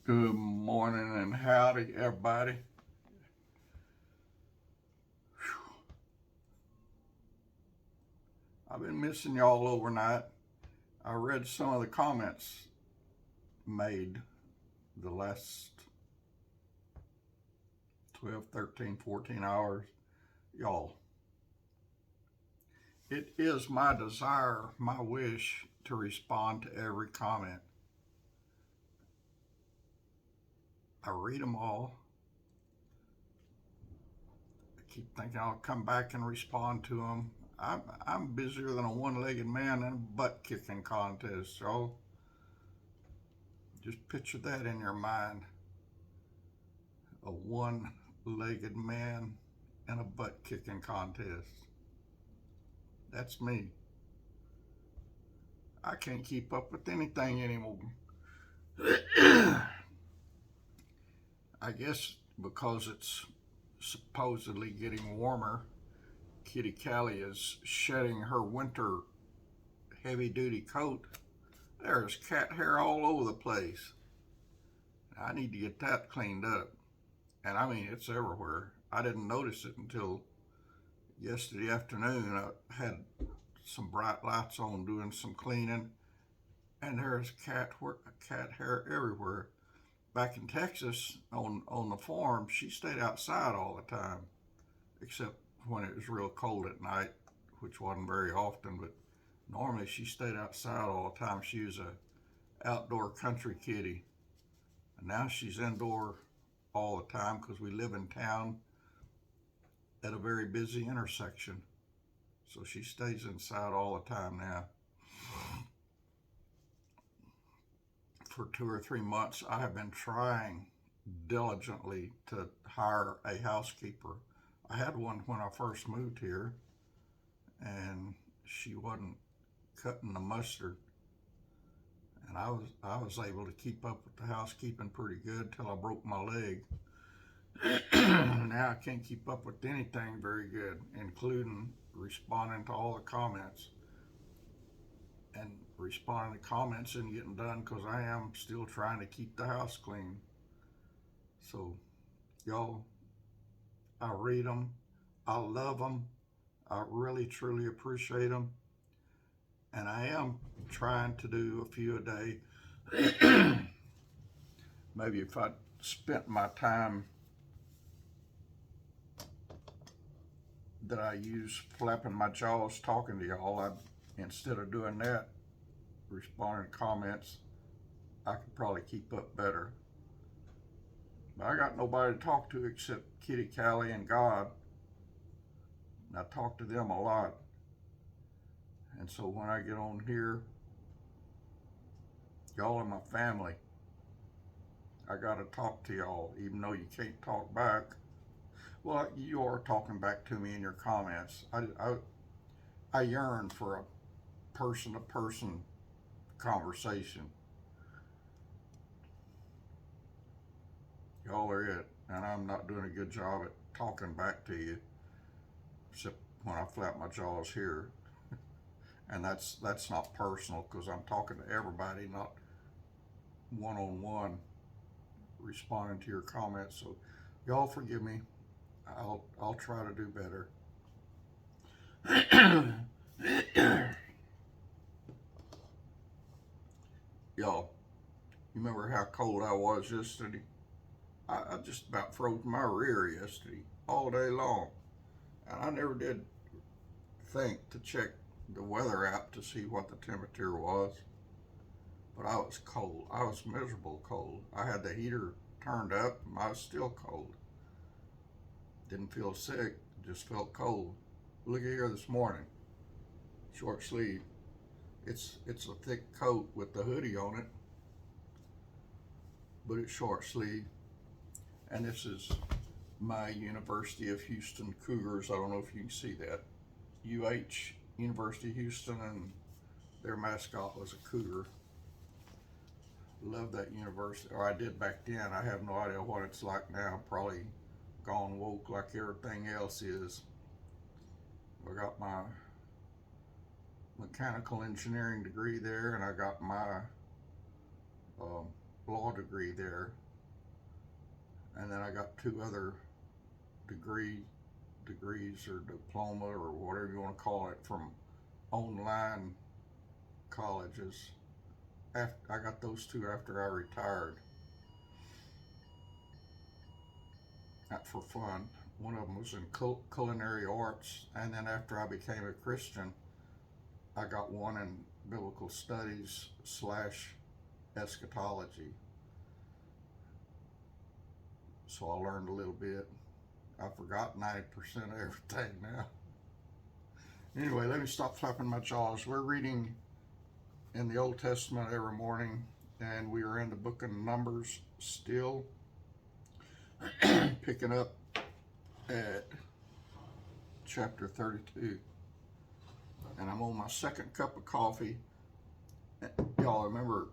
Good morning and howdy, everybody. I've been missing y'all overnight. I read some of the comments made the last 12, 13, 14 hours. Y'all, it is my desire, my wish to respond to every comment. I read them all. I keep thinking I'll come back and respond to them. I'm busier than a one-legged man in a butt-kicking contest, y'all. Just picture that in your mind. A one-legged man in a butt-kicking contest. That's me. I can't keep up with anything anymore. I guess because it's supposedly getting warmer, Kitty Callie is shedding her winter heavy-duty coat. There's cat hair all over the place. I need to get that cleaned up. And I mean, it's everywhere. I didn't notice it until yesterday afternoon. I had some bright lights on doing some cleaning, and there's cat hair everywhere. Back in Texas, on the farm, she stayed outside all the time, except when it was real cold at night, which wasn't very often. But normally she stayed outside all the time. She was a outdoor country kitty, and now she's indoor all the time because we live in town at a very busy intersection. So she stays inside all the time now. For 2 or 3 months, I have been trying diligently to hire a housekeeper. I had one when I first moved here, and she wasn't cutting the mustard. And I was able to keep up with the housekeeping pretty good till I broke my leg. Now I can't keep up with anything very good, including responding to all the comments. And responding to comments and getting done because I am still trying to keep the house clean. So, y'all, I read them. I love them. I really, truly appreciate them. And I am trying to do a few a day. Maybe if I spent my time that I use flapping my jaws talking to y'all, instead of doing that, responding to comments, I could probably keep up better. But I got nobody to talk to except Kitty Callie and God. And I talk to them a lot. And so when I get on here, y'all are my family. I got to talk to y'all, even though you can't talk back. Well, you are talking back to me in your comments. I yearn for a person to person conversation. Y'all are it. And I'm not doing a good job at talking back to you, except when I flap my jaws here. And that's not personal because I'm talking to everybody, not one on one responding to your comments. So y'all forgive me. I'll try to do better. Y'all, you remember how cold I was yesterday? I just about froze my rear yesterday all day long. And I never did think to check the weather app to see what the temperature was. But I was cold. I was miserable cold. I had the heater turned up and I was still cold. Didn't feel sick, just felt cold. Look at here this morning. Short sleeve. It's a thick coat with the hoodie on it, but it's short sleeve. And this is my University of Houston Cougars. I don't know if you can see that. University of Houston, and their mascot was a cougar. Love that university, or I did back then. I have no idea what it's like now. Probably gone woke like everything else is. I got my mechanical engineering degree there, and I got my law degree there, and then I got two other degrees or diploma or whatever you want to call it from online colleges. After I got those two after I retired, for fun. One of them was in culinary arts, and then after I became a Christian, I got one in biblical studies / eschatology. So I learned a little bit. I forgot 90% of everything now. Anyway, let me stop flapping my jaws. We're reading in the Old Testament every morning, and we are in the book of Numbers still, picking up at chapter 32. And I'm on my second cup of coffee. Y'all remember,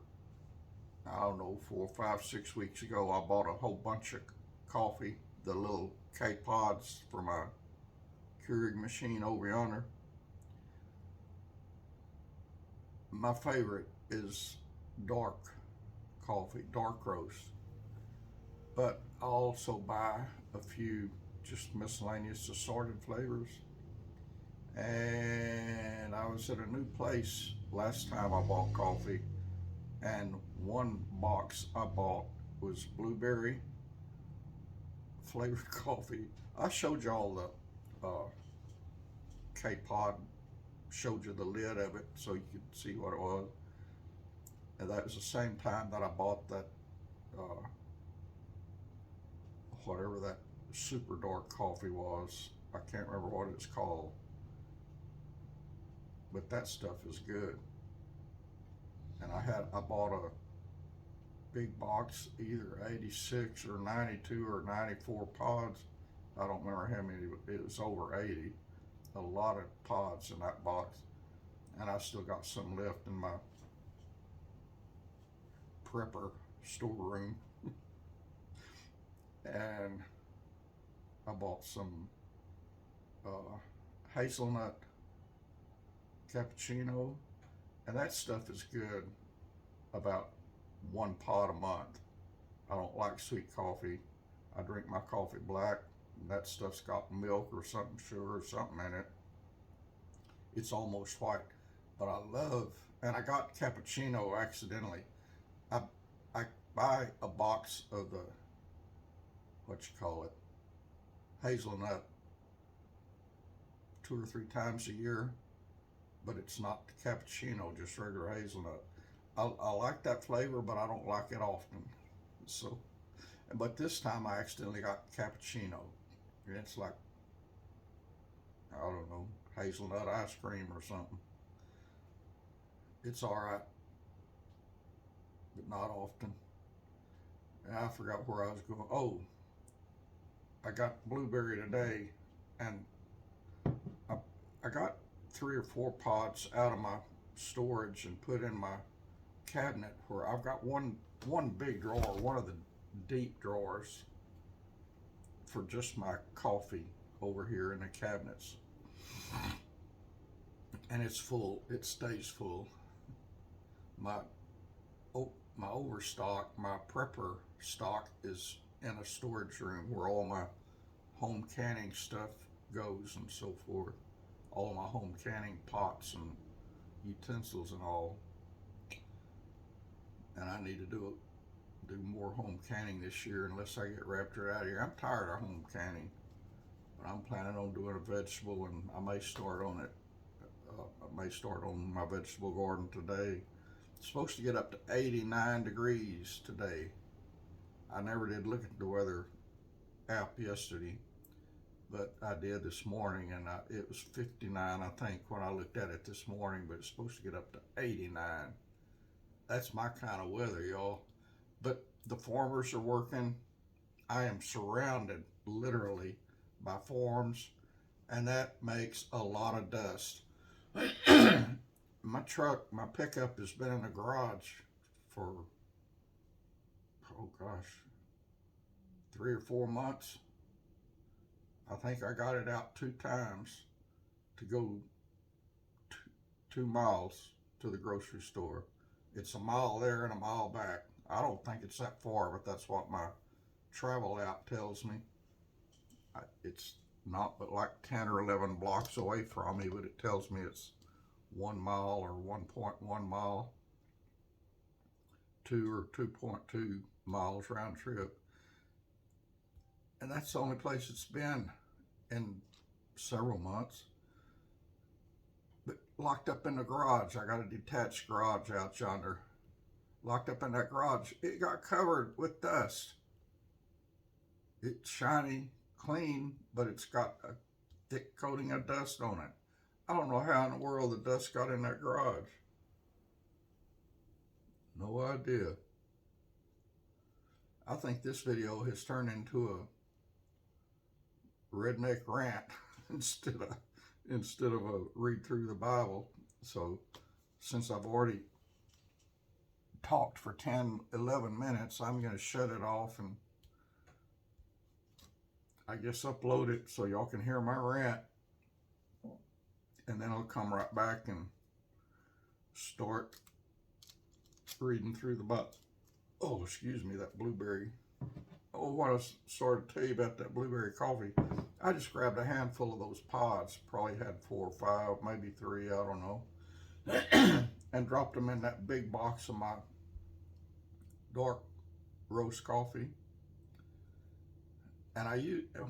I don't know, 4, 5, 6 weeks ago, I bought a whole bunch of coffee, the little K-Pods for my Keurig machine over yonder. My favorite is dark coffee, dark roast. But I also buy a few just miscellaneous assorted flavors. And I was at a new place last time I bought coffee, and one box I bought was blueberry flavored coffee. I showed y'all the K-Pod, showed you the lid of it so you could see what it was. And that was the same time that I bought that, whatever that super dark coffee was. I can't remember what it's called. But that stuff is good. And I bought a big box, either 86 or 92 or 94 pods. I don't remember how many, it was over 80. A lot of pods in that box. And I still got some left in my prepper storeroom. And I bought some hazelnut cappuccino, and that stuff is good about 1 pot a month. I don't like sweet coffee. I drink my coffee black. That stuff's got milk or something, sugar or something in it. It's almost white, but I love, and I got cappuccino accidentally. I buy a box of the, what you call it, hazelnut 2 or 3 times a year, but it's not the cappuccino, just regular hazelnut. I like that flavor, but I don't like it often. So, but this time I accidentally got cappuccino, and it's like, I don't know, hazelnut ice cream or something. It's all right, but not often. And I forgot where I was going. Oh, I got blueberry today, and I got 3 or 4 pods out of my storage and put in my cabinet, where I've got one big drawer, one of the deep drawers for just my coffee over here in the cabinets, and it's full. It stays full. My my overstock, my prepper stock is in a storage room where all my home canning stuff goes and so forth. All my home canning pots and utensils and all. And I need to do more home canning this year unless I get raptured out of here. I'm tired of home canning, but I'm planning on doing a vegetable, and I may start on it. I may start on my vegetable garden today. It's supposed to get up to 89 degrees today. I never did look at the weather app yesterday, but I did this morning, and it was 59, I think, when I looked at it this morning, but it's supposed to get up to 89. That's my kind of weather, y'all. But the farmers are working. I am surrounded, literally, by farms, and that makes a lot of dust. My pickup has been in the garage for, oh gosh, 3 or 4 months. I think I got it out 2 times to go 2 miles to the grocery store. It's a mile there and a mile back. I don't think it's that far, but that's what my travel app tells me. It's not but like 10 or 11 blocks away from me, but it tells me it's 1 mile or 1.1 mile, 2 or 2.2 miles round trip. And that's the only place it's been in several months. But locked up in the garage. I got a detached garage out yonder. Locked up in that garage. It got covered with dust. It's shiny, clean, but it's got a thick coating of dust on it. I don't know how in the world the dust got in that garage. No idea. I think this video has turned into a redneck rant instead of a read through the Bible. So since I've already talked for 10, 11 minutes, I'm going to shut it off and I guess upload it so y'all can hear my rant. And then I'll come right back and start reading through the Bible. Oh, excuse me, that blueberry. Oh, what I started to tell you about that blueberry coffee. I just grabbed a handful of those pods, probably had 4 or 5, maybe 3, I don't know, and dropped them in that big box of my dark roast coffee. And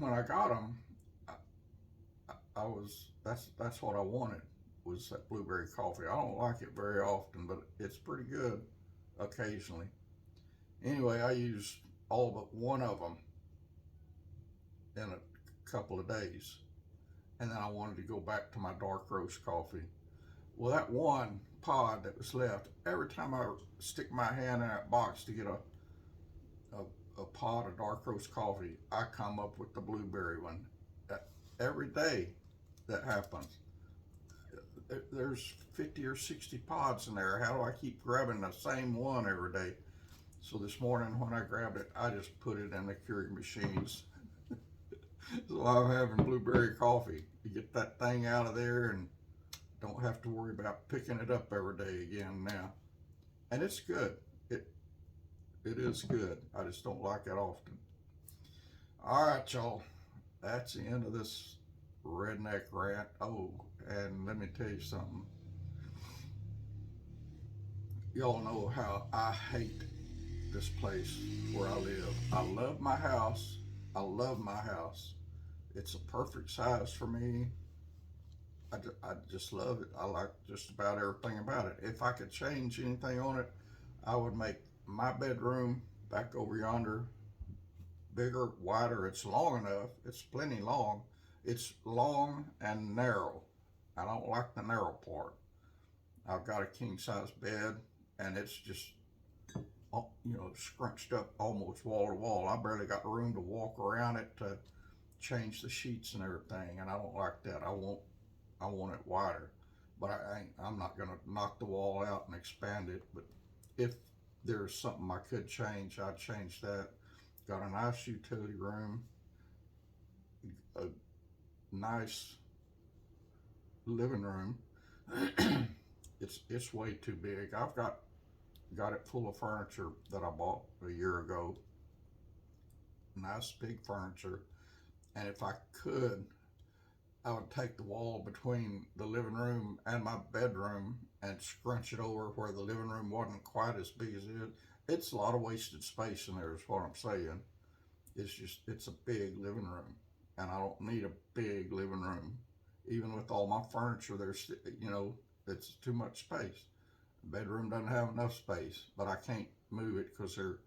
when I got them, that's what I wanted, was that blueberry coffee. I don't like it very often, but it's pretty good occasionally. Anyway, I used all but one of them in a couple of days, and then I wanted to go back to my dark roast coffee. Well, that one pod that was left, every time I stick my hand in that box to get a pot of dark roast coffee, I come up with the blueberry one. Every day that happens. There's 50 or 60 pods in there. How do I keep grabbing the same one every day? So this morning when I grabbed it, I just put it in the Keurig machines. So I'm having blueberry coffee. You get that thing out of there and don't have to worry about picking it up every day again now. And it's good. It is good. I just don't like it often. All right, y'all. That's the end of this redneck rant. Oh, and let me tell you something. Y'all know how I hate this place where I live. I love my house. I love my house. It's a perfect size for me. I just love it. I like just about everything about it. If I could change anything on it, I would make my bedroom back over yonder bigger, wider. It's long enough. It's plenty long. It's long and narrow. I don't like the narrow part. I've got a king size bed and it's just, scrunched up almost wall to wall. I barely got room to walk around it to change the sheets and everything, and I don't like that. I want it wider, but I'm not gonna knock the wall out and expand it. But if there's something I could change, I'd change that. Got a nice utility room, a nice living room. It's way too big. I've got it full of furniture that I bought a year ago. Nice big furniture. And if I could, I would take the wall between the living room and my bedroom and scrunch it over where the living room wasn't quite as big as it is. It's a lot of wasted space in there is what I'm saying. It's a big living room, and I don't need a big living room. Even with all my furniture, it's too much space. The bedroom doesn't have enough space, but I can't move it because there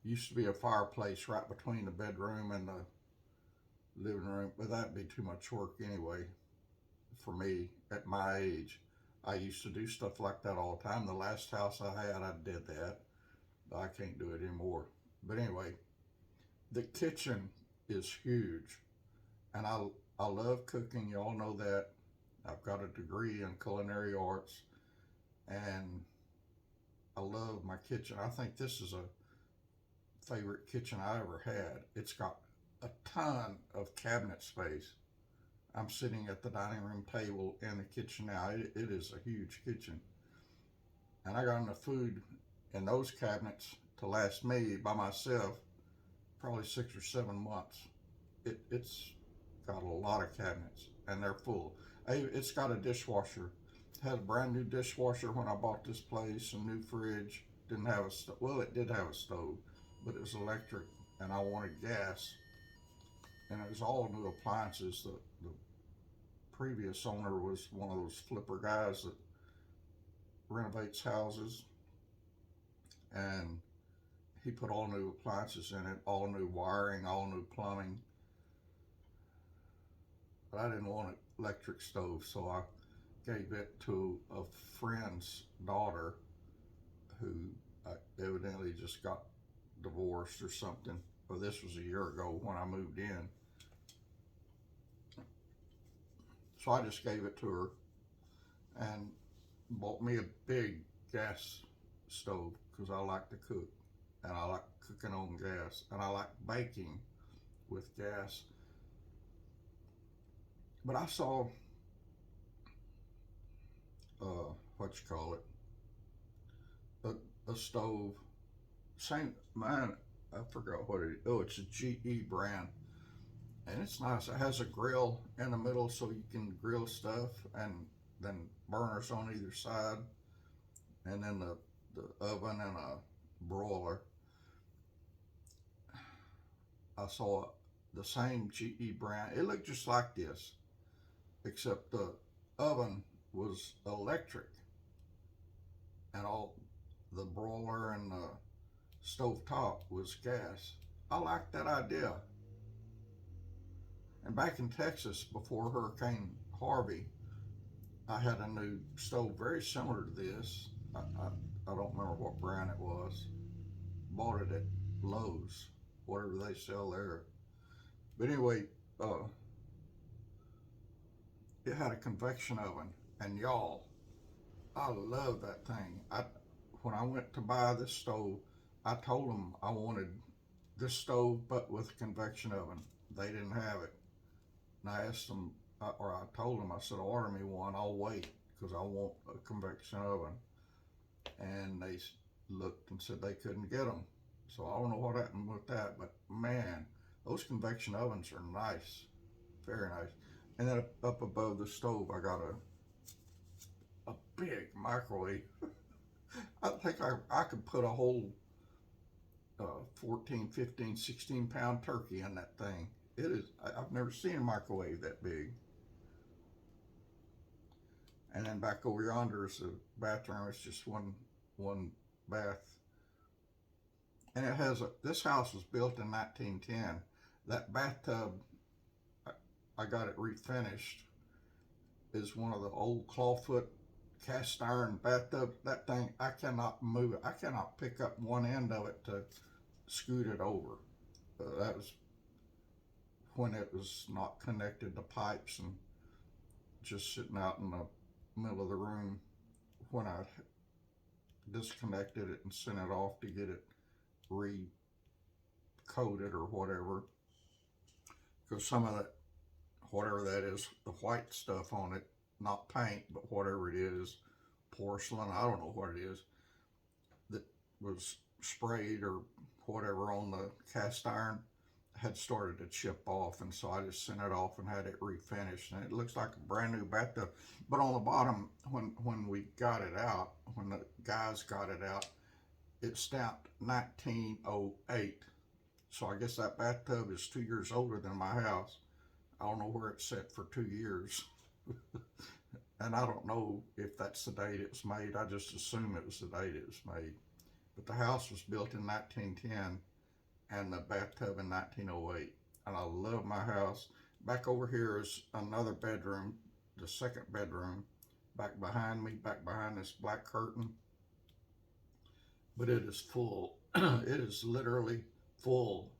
used to be a fireplace right between the bedroom and the living room, but that'd be too much work anyway for me at my age. I used to do stuff like that all the time. The last house I had, I did that, but I can't do it anymore. But anyway, the kitchen is huge, and I love cooking. Y'all know that. I've got a degree in culinary arts, and I love my kitchen. I think this is a favorite kitchen I ever had. It's got a ton of cabinet space. I'm sitting at the dining room table in the kitchen now. It is a huge kitchen. And I got enough food in those cabinets to last me by myself probably 6 or 7 months. It's got a lot of cabinets, and they're full. It's got a dishwasher. Had a brand new dishwasher when I bought this place, a new fridge. Didn't have a stove. Well, it did have a stove, but it was electric, and I wanted gas. And it was all new appliances. The previous owner was one of those flipper guys that renovates houses, and he put all new appliances in it, all new wiring, all new plumbing. But I didn't want an electric stove, so I gave it to a friend's daughter who evidently just got divorced or something. Well, this was a year ago when I moved in. So I just gave it to her and bought me a big gas stove because I like to cook, and I like cooking on gas, and I like baking with gas. But I saw what you call it, a stove, same mine. I forgot what it is. Oh, it's a GE brand, and it's nice. It has a grill in the middle so you can grill stuff, and then burners on either side, and then the oven and a broiler. I saw the same GE brand. It looked just like this, except the oven was electric, and all the broiler and the stove top was gas. I like that idea. And back in Texas, before Hurricane Harvey, I had a new stove very similar to this. I don't remember what brand it was. Bought it at Lowe's, whatever they sell there. But anyway, it had a convection oven, and y'all, I love that thing. When I went to buy this stove, I told them I wanted this stove but with a convection oven. They didn't have it, and I asked them, or I told them, I said, order me one. I'll wait because I want a convection oven. And they looked and said they couldn't get them. So I don't know what happened with that, but man, those convection ovens are nice, very nice. And then up above the stove, I got a big microwave. I think I could put a whole 14, 15, 16 pound turkey in that thing. It is, I've never seen a microwave that big. And then back over yonder is the bathroom. It's just one bath. And it has this house was built in 1910. That bathtub, I got it refinished, is one of the old clawfoot cast iron bathtub. That thing, I cannot move it. I cannot pick up one end of it to scoot it over. That was when it was not connected to pipes and just sitting out in the middle of the room. When I disconnected it and sent it off to get it recoated or whatever, because some of that, whatever that is, the white stuff on it, not paint, but whatever it is, porcelain, I don't know what it is, that was sprayed or whatever on the cast iron, had started to chip off, and so I just sent it off and had it refinished, and it looks like a brand new bathtub. But on the bottom, when we got it out, when the guys got it out, it stamped 1908. So I guess that bathtub is 2 years older than my house. I don't know where it's set for 2 years. And I don't know if that's the date it was made. I just assume it was the date it was made. But the house was built in 1910 and the bathtub in 1908. And I love my house. Back over here is another bedroom, the second bedroom, back behind me, back behind this black curtain. But it is full. It is literally full.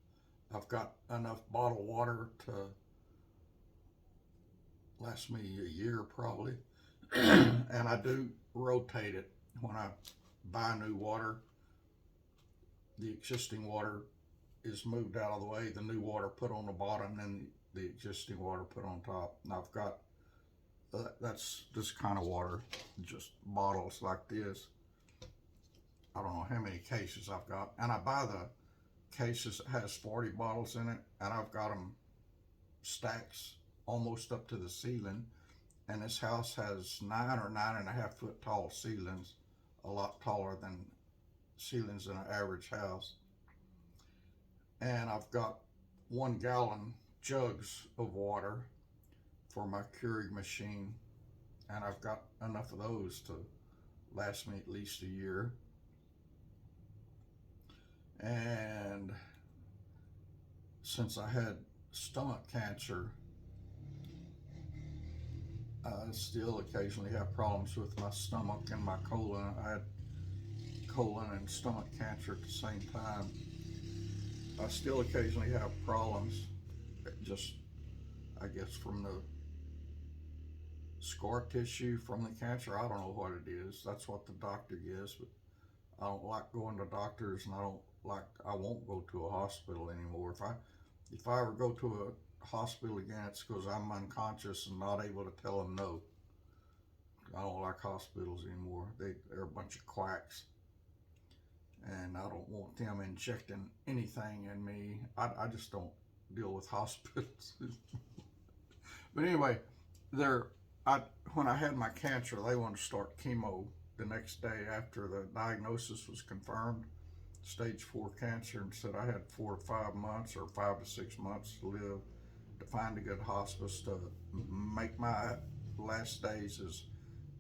I've got enough bottled water to last me a year probably. And I do rotate it when I buy new water. The existing water is moved out of the way, the new water put on the bottom, and the existing water put on top. And I've got that's this kind of water, just bottles like this. I don't know how many cases I've got, and I buy the cases that has 40 bottles in it, and I've got them stacks almost up to the ceiling. And this house has 9 or 9.5 foot tall ceilings, a lot taller than ceilings in an average house. And I've got 1 gallon jugs of water for my Keurig machine, and I've got enough of those to last me at least a year. And since I had stomach cancer, I still occasionally have problems with my stomach and my colon. I had colon and stomach cancer at the same time. I still occasionally have problems, just I guess from the scar tissue from the cancer. I don't know what it is. That's what the doctor gives, but I don't like going to doctors, and I won't go to a hospital anymore. If I ever go to a hospital again, it's because I'm unconscious and not able to tell them no. I don't like hospitals anymore. They're a bunch of quacks, and I don't want them injecting anything in me. I just don't deal with hospitals. But anyway, when I had my cancer, they wanted to start chemo the next day after the diagnosis was confirmed, stage 4 cancer, and said I had 4 to 5 months or 5 to 6 months to live to find a good hospice to make my last days as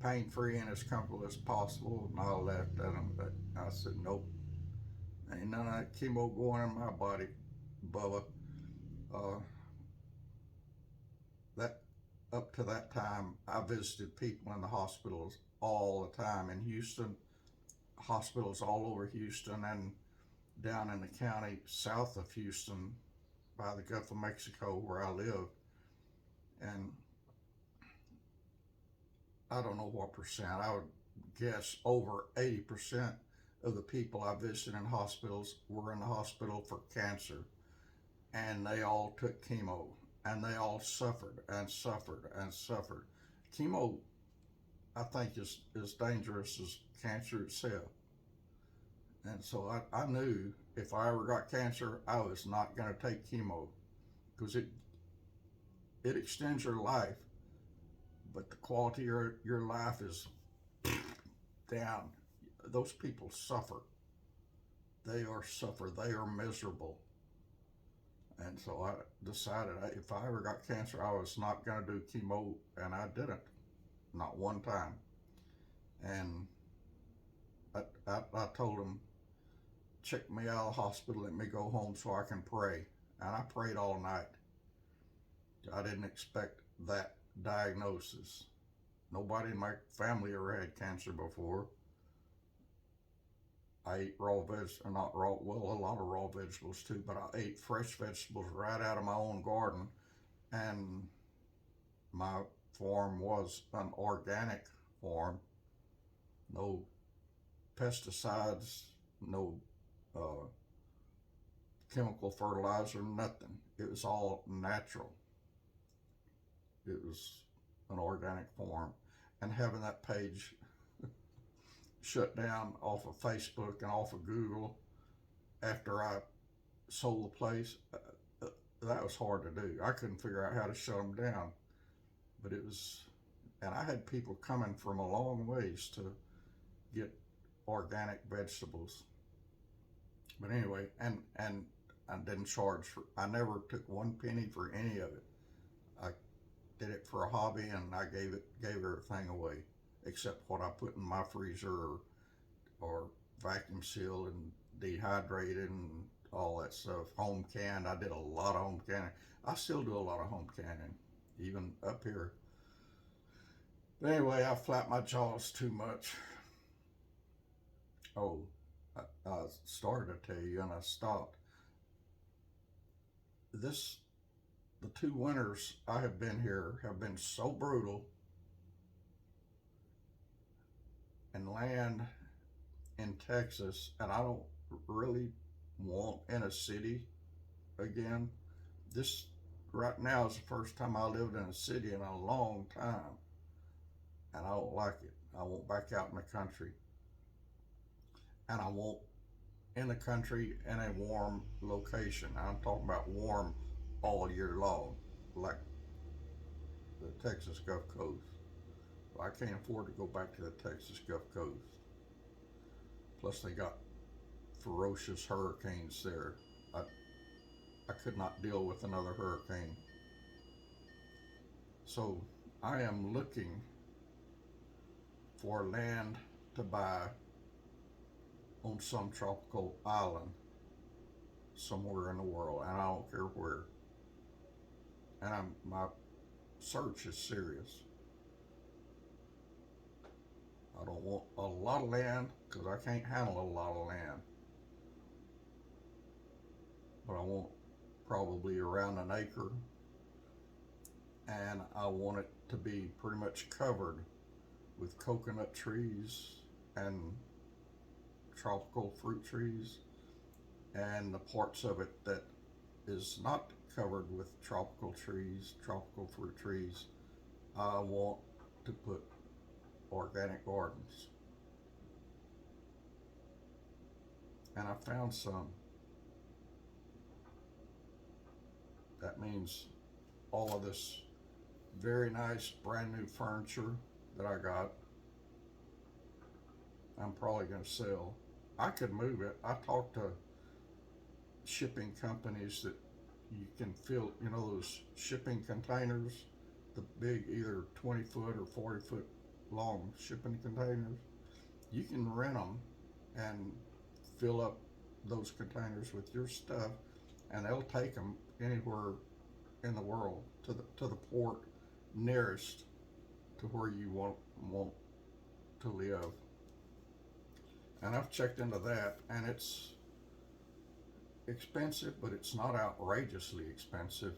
pain-free and as comfortable as possible. And I laughed at them, but I said, nope, ain't none of that chemo going in my body, Bubba. That up to that time, I visited people in the hospitals all the time in Houston, hospitals all over Houston, and down in the county south of Houston by the Gulf of Mexico where I live. And I don't know what percent, I would guess over 80% of the people I visited in hospitals were in the hospital for cancer, and they all took chemo, and they all suffered and suffered and suffered. Chemo, I think, is as dangerous as cancer itself. And so I knew if I ever got cancer, I was not going to take chemo, because it extends your life, but the quality of your life is down. Those people suffer. They are miserable. And so I decided if I ever got cancer, I was not going to do chemo, and I didn't, not one time. And I told them, check me out of the hospital, let me go home so I can pray. And I prayed all night. I didn't expect that diagnosis. Nobody in my family ever had cancer before. I ate raw vegetables, not raw, well, a lot of raw vegetables too, but I ate fresh vegetables right out of my own garden. And my farm was an organic farm. No pesticides, no chemical fertilizer, nothing. It was all natural. It was an organic farm. And having that page shut down off of Facebook and off of Google after I sold the place, that was hard to do. I couldn't figure out how to shut them down. But it was, and I had people coming from a long ways to get organic vegetables. But anyway, and I didn't charge I never took 1 penny for any of it. I did it for a hobby, and I gave everything away except what I put in my freezer or vacuum sealed and dehydrated and all that stuff. Home canned. I did a lot of home canning. I still do a lot of home canning, even up here. But anyway, I flapped my jaws too much. Oh, I started to tell you and I stopped. The 2 winters I have been here have been so brutal, and land in Texas, and I don't really want in a city again. This right now is the first time I lived in a city in a long time, and I don't like it. I want back out in the country. and I want in the country in a warm location. I'm talking about warm all year long, like the Texas Gulf Coast. I can't afford to go back to the Texas Gulf Coast. Plus, they got ferocious hurricanes there. I, I could not deal with another hurricane. So, I am looking for land to buy on some tropical island somewhere in the world, and I don't care where. And my search is serious. I don't want a lot of land because I can't handle a lot of land, but I want probably around an acre, and I want it to be pretty much covered with coconut trees and tropical fruit trees, and the parts of it that is not covered with tropical trees, tropical fruit trees, I want to put organic gardens. And I found some. That means all of this very nice brand new furniture that I got, I'm probably going to sell. I could move it. I talked to shipping companies that you can fill, those shipping containers, the big either 20-foot or 40-foot long shipping containers. You can rent them and fill up those containers with your stuff, and they'll take them anywhere in the world to the port nearest to where you want to live. And I've checked into that, and it's expensive, but it's not outrageously expensive.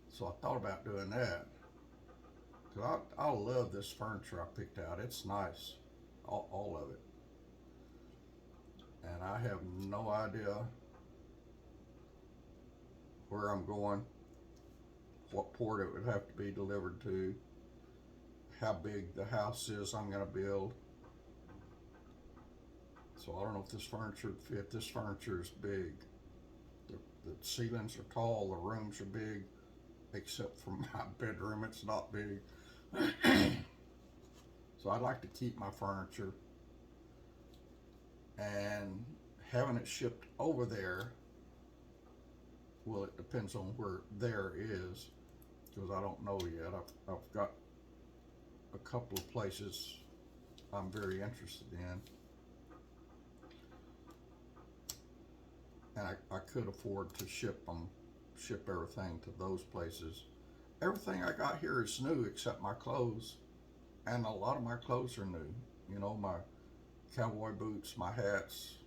So I thought about doing that. Cause I love this furniture I picked out. It's nice, all of it. And I have no idea where I'm going, what port it would have to be delivered to, how big the house is I'm going to build. So I don't know if this furniture would fit. This furniture is big. The ceilings are tall, the rooms are big, except for my bedroom, it's not big. So I'd like to keep my furniture, and having it shipped over there, well, it depends on where there is, because I don't know yet. I've got a couple of places I'm very interested in, and I could afford to ship everything to those places. Everything I got here is new except my clothes, and a lot of my clothes are new. My cowboy boots, my hats,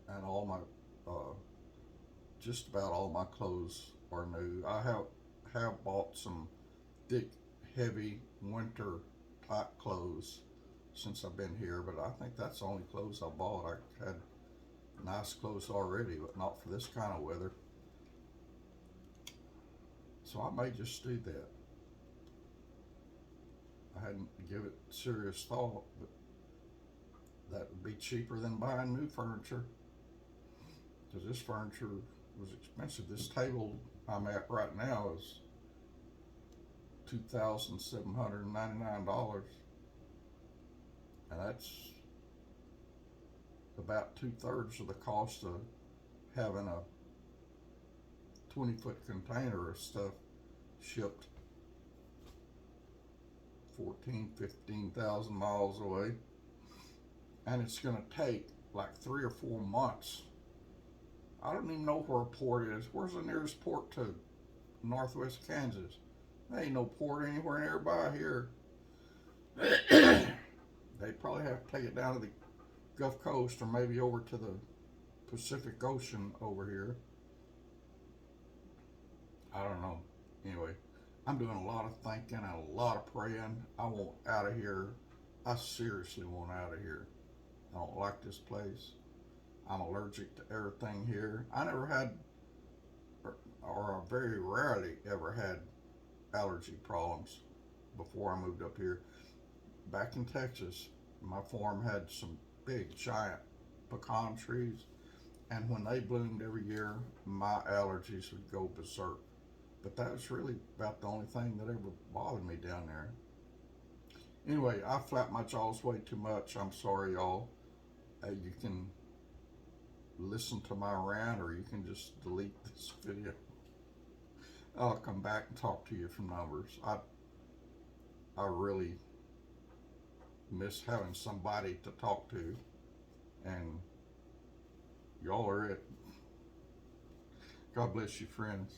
and all my just about all my clothes are new. I have bought some thick, heavy winter type clothes since I've been here, but I think that's the only clothes I bought. I had nice clothes already, but not for this kind of weather. So I may just do that. I hadn't given it serious thought, but that would be cheaper than buying new furniture, because this furniture was expensive. This table I'm at right now is $2,799, and that's about 2/3 of the cost of having a 20-foot container of stuff shipped 15,000 miles away. And it's going to take like 3 or 4 months. I don't even know where a port is. Where's the nearest port to northwest Kansas? There ain't no port anywhere nearby here. They probably have to take it down to the Gulf Coast, or maybe over to the Pacific Ocean over here. I don't know. Anyway, I'm doing a lot of thinking and a lot of praying. I want out of here. I seriously want out of here. I don't like this place. I'm allergic to everything here. I never had, or I very rarely ever had allergy problems before I moved up here. Back in Texas, My farm had some big giant pecan trees, and when they bloomed every year, my allergies would go berserk. But that was really about the only thing that ever bothered me down there. Anyway, I flapped my jaws way too much. I'm sorry, y'all. You can listen to my rant, or you can just delete this video. I'll come back and talk to you from numbers. I really miss having somebody to talk to, and y'all are it. God bless you, friends.